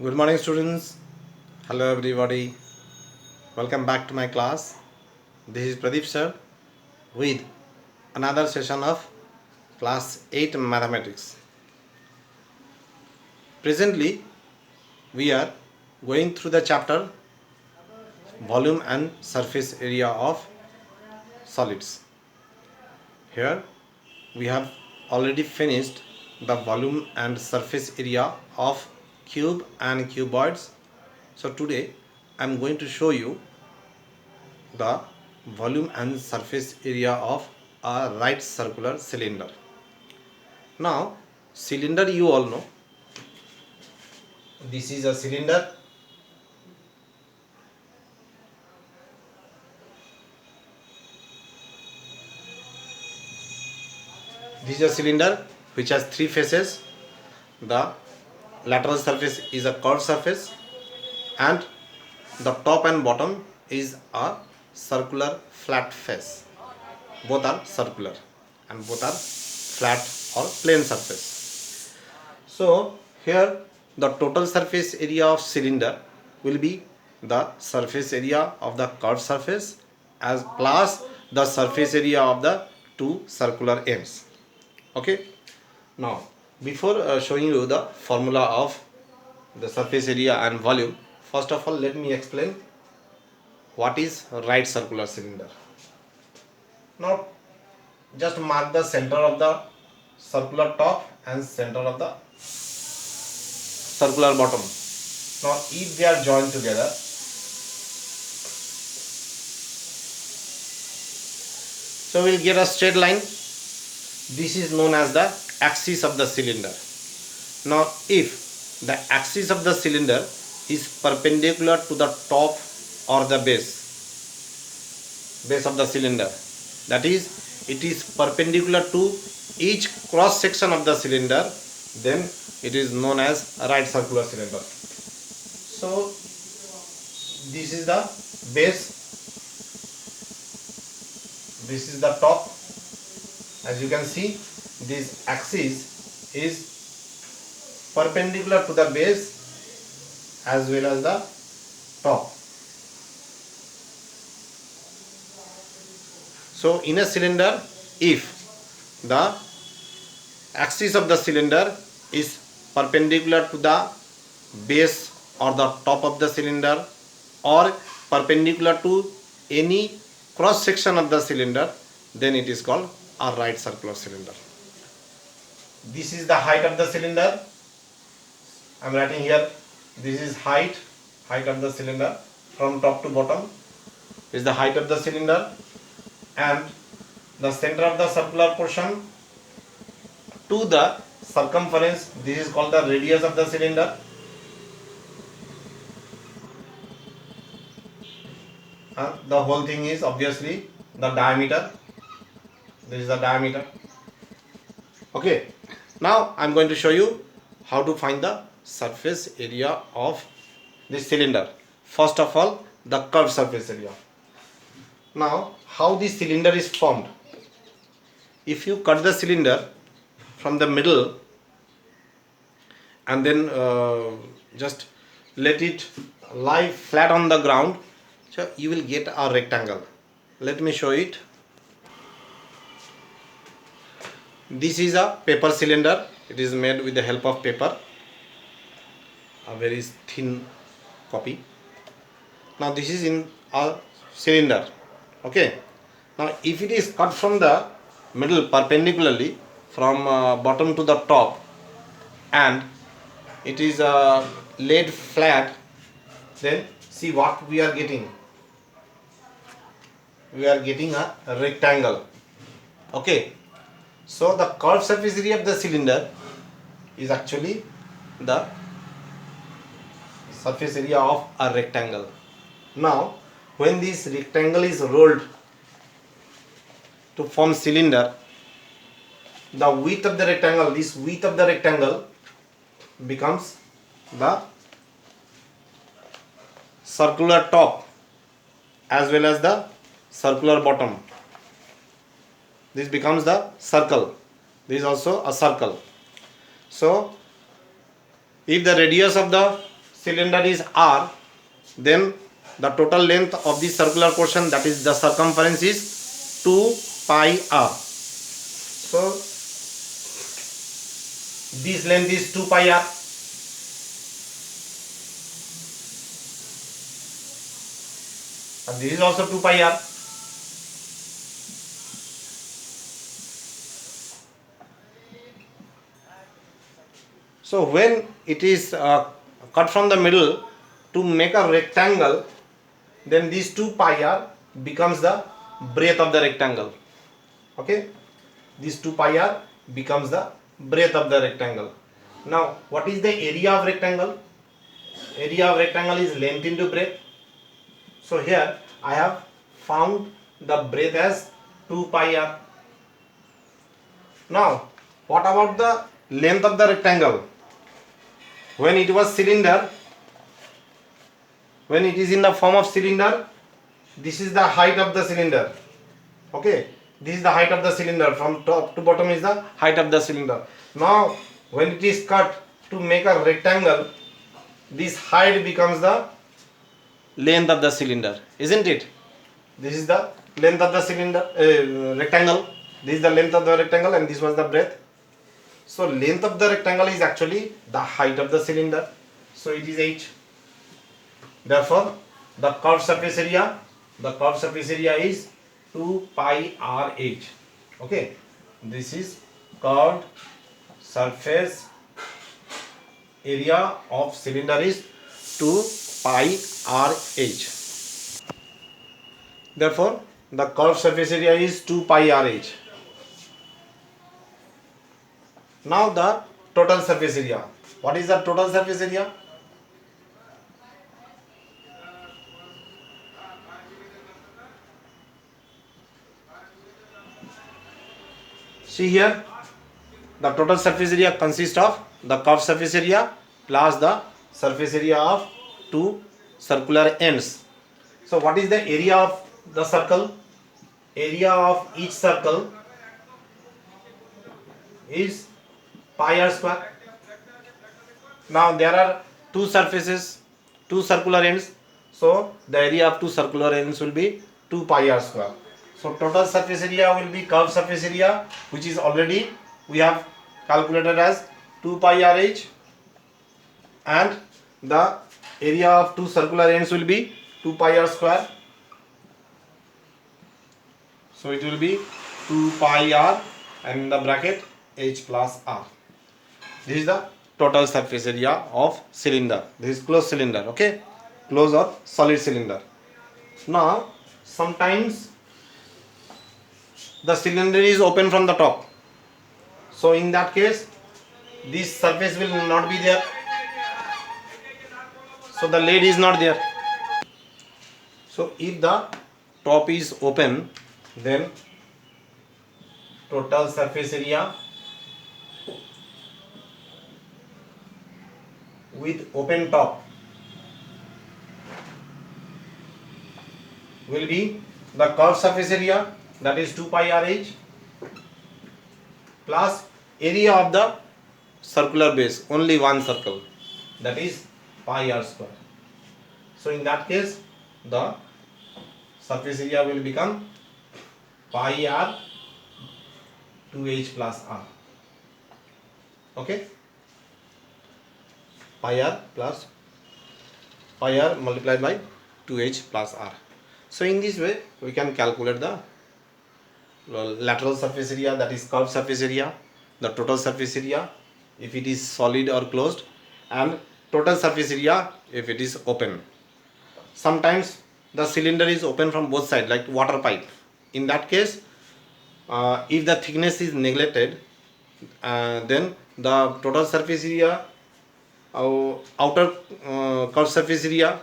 Good morning, students. Hello, everybody. Welcome back to my class. This is Pradeep sir with another session of class 8 mathematics. Presently, we are going through the chapter volume and surface area of solids. Here, we have already finished the volume and surface area of cube and cuboids. So today, I am going to show you the volume and surface area of a right circular cylinder. Now, cylinder you all know. This is a cylinder. This is a cylinder which has three faces. The lateral surface is a curved surface and the top and bottom is a circular flat face. Both are circular and both are flat or plane surface. So here the total surface area of cylinder will be the surface area of the curved surface as plus the surface area of the two circular ends. Okay. Now before showing you the formula of the surface area and volume, first of all let me explain what is right circular cylinder. Now just mark the center of the circular top and center of the circular bottom. Now if they are joined together, so we'll get a straight line. This is known as the axis of the cylinder. Now if the axis of the cylinder is perpendicular to the top or the base of the cylinder, that is it is perpendicular to each cross section of the cylinder, then it is known as a right circular cylinder. So this is the base, this is the top. As you can see, this axis is perpendicular to the base as well as the top. So in a cylinder, if the axis of the cylinder is perpendicular to the base or the top of the cylinder or perpendicular to any cross section of the cylinder, then it is called a right circular cylinder. This is the height of the cylinder. I am writing here, this is height of the cylinder from top to bottom is the height of the cylinder, and the center of the circular portion to the circumference, this is called the radius of the cylinder. And the whole thing is obviously the diameter. This is the diameter. Okay. Now I am going to show you how to find the surface area of this cylinder. First of all, the curved surface area. Now how this cylinder is formed? If you cut the cylinder from the middle and then just let it lie flat on the ground, so you will get a rectangle. Let me show it. This is a paper cylinder. It is made with the help of paper, a very thin copy. Now this is in a cylinder. Okay. Now if it is cut from the middle perpendicularly from bottom to the top and it is laid flat, then see what we are getting. We are getting a rectangle. Okay. So the curved surface area of the cylinder is actually the surface area of a rectangle. Now when this rectangle is rolled to form cylinder, the width of the rectangle, this width of the rectangle becomes the circular top as well as the circular bottom. This becomes the circle. This is also a circle. So if the radius of the cylinder is r, then the total length of the circular portion, that is the circumference, is 2 pi r. So this length is 2 pi r. And this is also 2 pi r. So when it is cut from the middle to make a rectangle, then this 2 pi r becomes the breadth of the rectangle. Okay, this 2 pi r becomes the breadth of the rectangle. Now what is the area of rectangle? Area of rectangle is length into breadth. So here I have found the breadth as 2 pi r. Now what about the length of the rectangle? When it was cylinder, when it is in the form of cylinder, this is the height of the cylinder. Okay, this is the height of the cylinder, from top to bottom is the height of the cylinder. Now when it is cut to make a rectangle, this height becomes the length of the cylinder, isn't it? This is the length of the cylinder, rectangle. This is the length of the rectangle and this was the breadth. So length of the rectangle is actually the height of the cylinder. So it is h. Therefore the curved surface area, is 2 pi r h. Okay, this is curved surface area of cylinder is 2 pi r h. Therefore the curved surface area is 2 pi r h. Now the total surface area. What is the total surface area? See here, the total surface area consists of the curved surface area plus the surface area of two circular ends. So what is the area of the circle? Area of each circle is pi r square. Now there are two surfaces, two circular ends, so the area of two circular ends will be 2 pi r square. So total surface area will be curved surface area, which is already we have calculated as 2 pi r h, and the area of two circular ends will be 2 pi r square. So it will be 2 pi r and in the bracket h plus r. This is the total surface area of cylinder. This is closed cylinder. Okay, closed or solid cylinder. Now sometimes the cylinder is open from the top. So in that case, this surface will not be there. So the lid is not there. So if the top is open, then total surface area with open top will be the curved surface area, that is 2 pi r h, plus area of the circular base, only one circle, that is pi r square. So in that case the surface area will become pi r 2h plus r. Okay, pi r plus pi r multiplied by 2h plus r. So in this way we can calculate the lateral surface area, that is curved surface area, the total surface area if it is solid or closed, and total surface area if it is open. Sometimes the cylinder is open from both sides, like water pipe. In that case, if the thickness is neglected, then the total surface area, outer curved surface area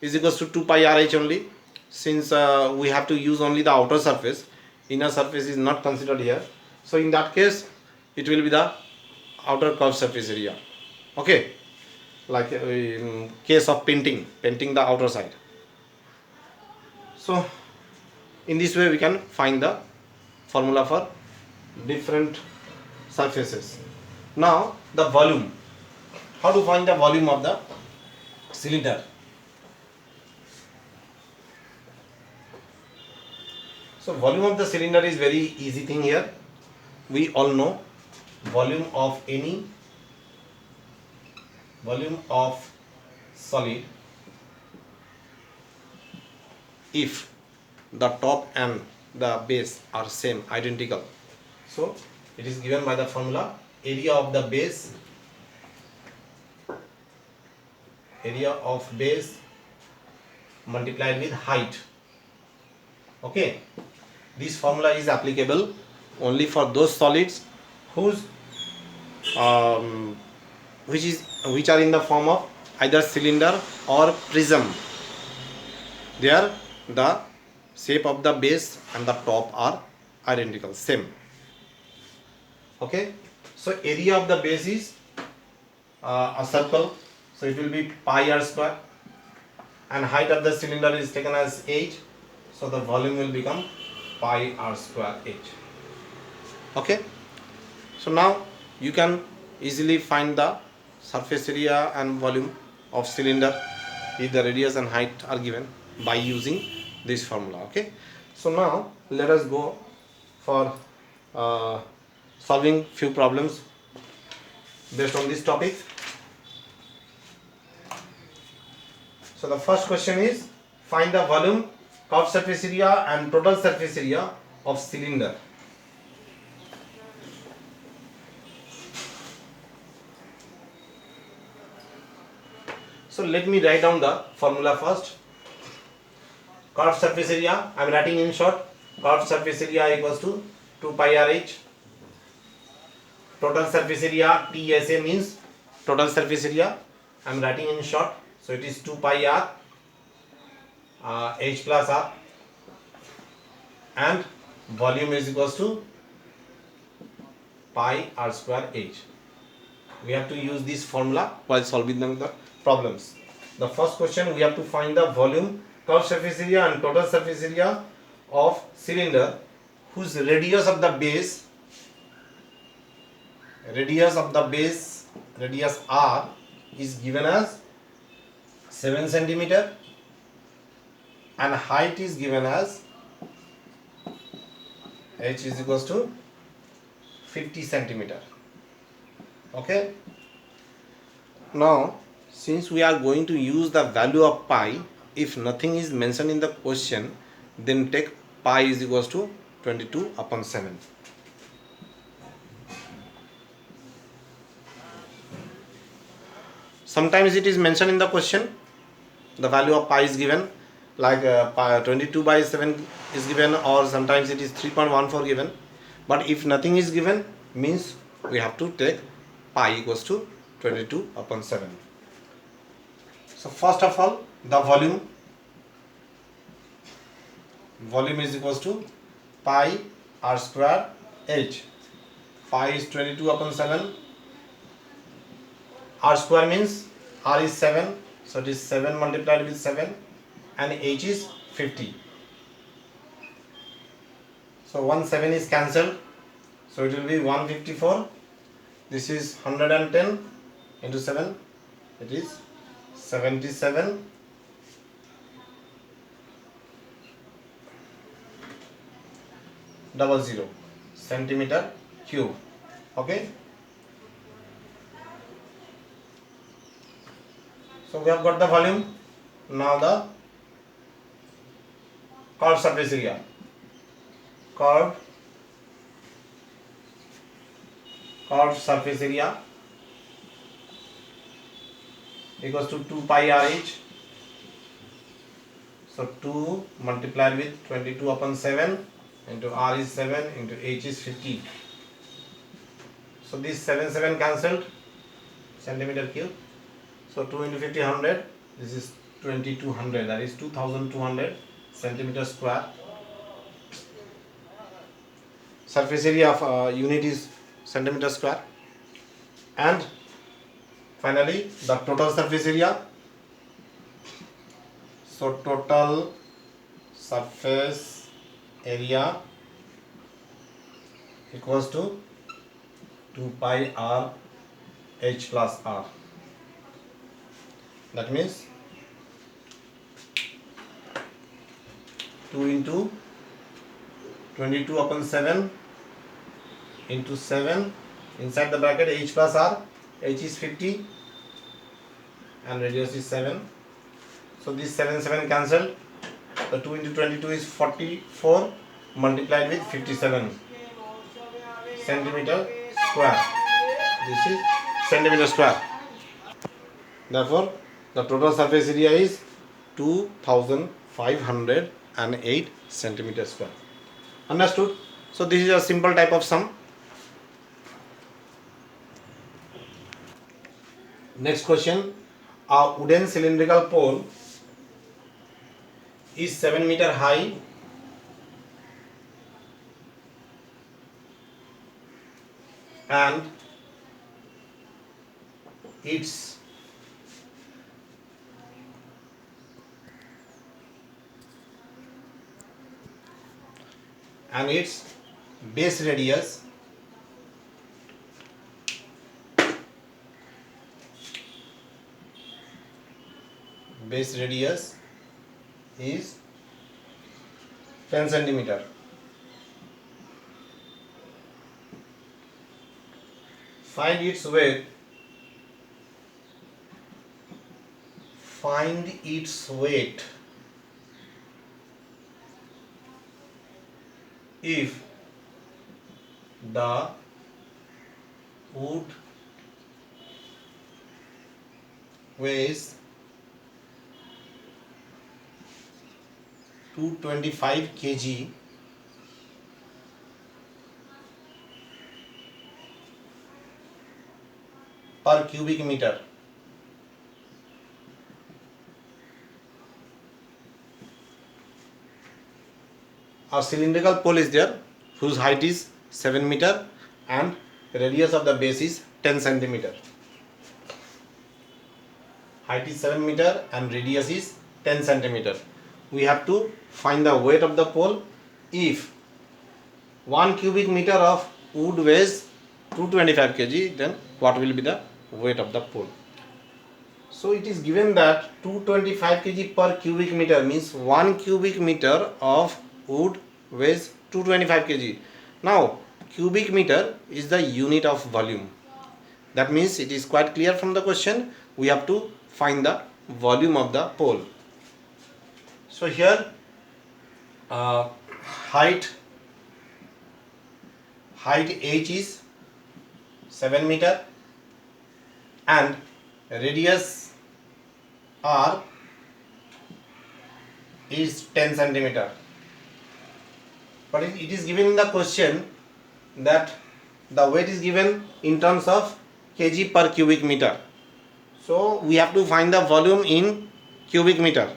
is equals to 2 pi r h only, since we have to use only the outer surface, inner surface is not considered here. So in that case it will be the outer curved surface area. Okay, like in case of painting the outer side. So in this way we can find the formula for different surfaces. Now the volume. How to find the volume of the cylinder. So volume of the cylinder is very easy thing here. We all know volume of solid, if the top and the base are same, identical, so it is given by the formula area of base multiplied with height. Okay, this formula is applicable only for those solids whose which are in the form of either cylinder or prism. There the shape of the base and the top are identical, same. Okay, so area of the base is a circle, so it will be pi r square, and height of the cylinder is taken as h, so the volume will become pi r square h. Okay, so now you can easily find the surface area and volume of cylinder if the radius and height are given by using this formula. Okay, so now let us go for solving few problems based on this topic. So the first question is, find the volume, curved surface area and total surface area of cylinder. So let me write down the formula first. Curved surface area, I am writing in short, curved surface area equals to 2 pi r h. Total surface area, TSA means total surface area, I am writing in short, so it is 2 pi r h plus r, and volume is equals to pi r square h. We have to use this formula while solving the problems. The first question, we have to find the volume, curved surface area and total surface area of cylinder whose radius of the base r is given as 7 centimeter and height is given as h is equals to 50 centimeter. Okay, now since we are going to use the value of pi, if nothing is mentioned in the question, then take pi is equals to 22 upon 7. Sometimes it is mentioned in the question, the value of pi is given, like 22 by 7 is given, or sometimes it is 3.14 given. But if nothing is given, means we have to take pi equals to 22 upon 7. So first of all, the volume is equals to pi r square h. Pi is 22 upon 7. R square means r is 7, so it is 7 multiplied with 7, and h is 50. So 1 7 is cancelled, so it will be 154. This is 110 into 7, it is 77 00 centimeter cube. Okay, so we have got the volume. Now the curved surface area, curved surface area equals to 2 pi r h. So 2 multiplied with 22 upon 7 into r is 7 into h is 50. So this 7 cancelled, centimeter cube. So 2 into 50 100. This is 2200. That is 2200 centimeter square. Surface area of unit is centimeter square. And finally the total surface area. So total surface area equals to 2 pi r h plus r. That means 2 into 22 upon 7 into 7 inside the bracket h plus r. H is 50 and radius is 7. So this 7 cancelled. The 2 into 22 is 44 multiplied with 57 centimeter square. This is centimeter square. Therefore, the total surface area is 2508 centimeter square. Understood? So this is a simple type of sum. Next question. A wooden cylindrical pole is 7 meter high and its base radius is 10 centimeter. Find its weight. If the wood weighs 225 kg per cubic meter. A cylindrical pole is there whose height is 7 meter and radius of the base is 10 centimeter. Height is 7 meter and radius is 10 centimeter. We have to find the weight of the pole. If 1 cubic meter of wood weighs 225 kg, then what will be the weight of the pole? So it is given that 225 kg per cubic meter means 1 cubic meter of wood weighs 225 kg. Now cubic meter is the unit of volume. That means it is quite clear from the question. We have to find the volume of the pole. So here height h is 7 meter and radius r is 10 centimeter. But it is given in the question that the weight is given in terms of kg per cubic meter. So we have to find the volume in cubic meter.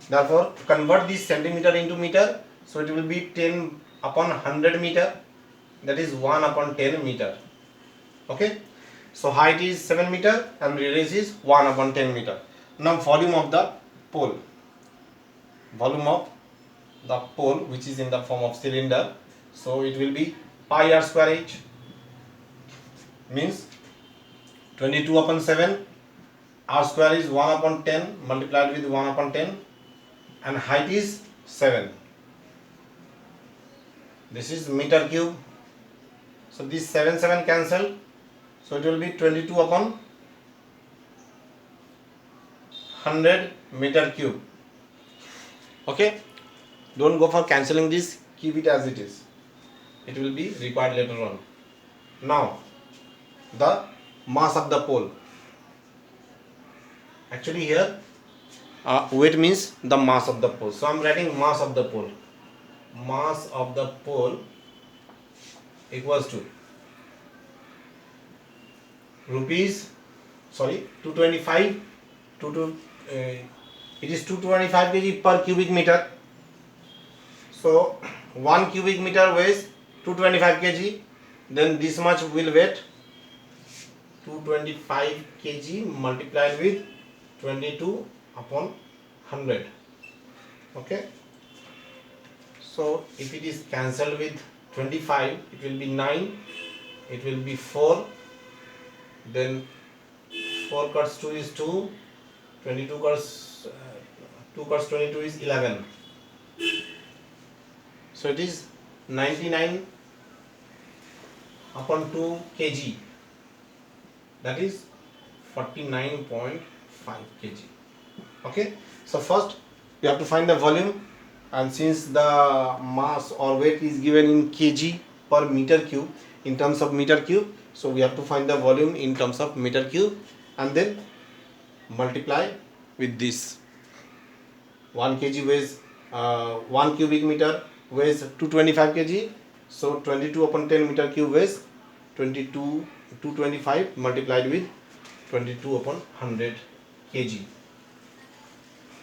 Therefore, convert this centimeter into meter. So it will be 10 upon 100 meter. That is 1 upon 10 meter. Okay. So height is 7 meter and radius is 1 upon 10 meter. Now volume of the pole. Volume of the pole, which is in the form of cylinder. So it will be pi r square h, means 22 upon 7. R square is 1 upon 10 multiplied with 1 upon 10 and height is 7. This is meter cube. So this 7 cancelled. So it will be 22 upon 100 meter cube. Okay. Don't go for cancelling this. Keep it as it is. It will be required later on. Now the mass of the pole. Actually here weight means the mass of the pole. So I am writing mass of the pole. Mass of the pole equals to 225 it is 225 kg per cubic meter. So 1 cubic meter weighs 225 kg, then this much will weight 225 kg multiplied with 22 upon 100. Okay. So if it is cancelled with 25, it will be 9, it will be 4, then 4 cuts 2 is 2, 22 cos 2 cos 22 is 11. So it is 99 upon 2 kg, that is 49.5 kg. Okay, so first we have to find the volume, and since the mass or weight is given in kg per meter cube, in terms of meter cube, so we have to find the volume in terms of meter cube and then multiply with this. 1 kg weighs 1 cubic meter weighs 225 kg, so 22 upon 10 meter cube weighs 225 multiplied with 22 upon 100 kg.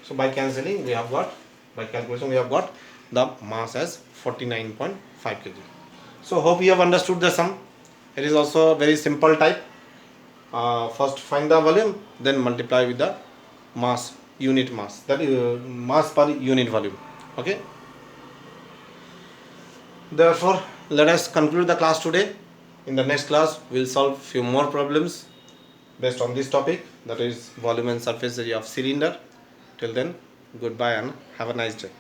So by cancelling we have got, by calculation we have got the mass as 49.5 kg. So hope you have understood the sum. It is also a very simple type. First find the volume, then multiply with the mass, unit mass, that is mass per unit volume. Okay, therefore let us conclude the class today. In the next class we will solve few more problems based on this topic, that is volume and surface area of cylinder. Till then, goodbye and have a nice day.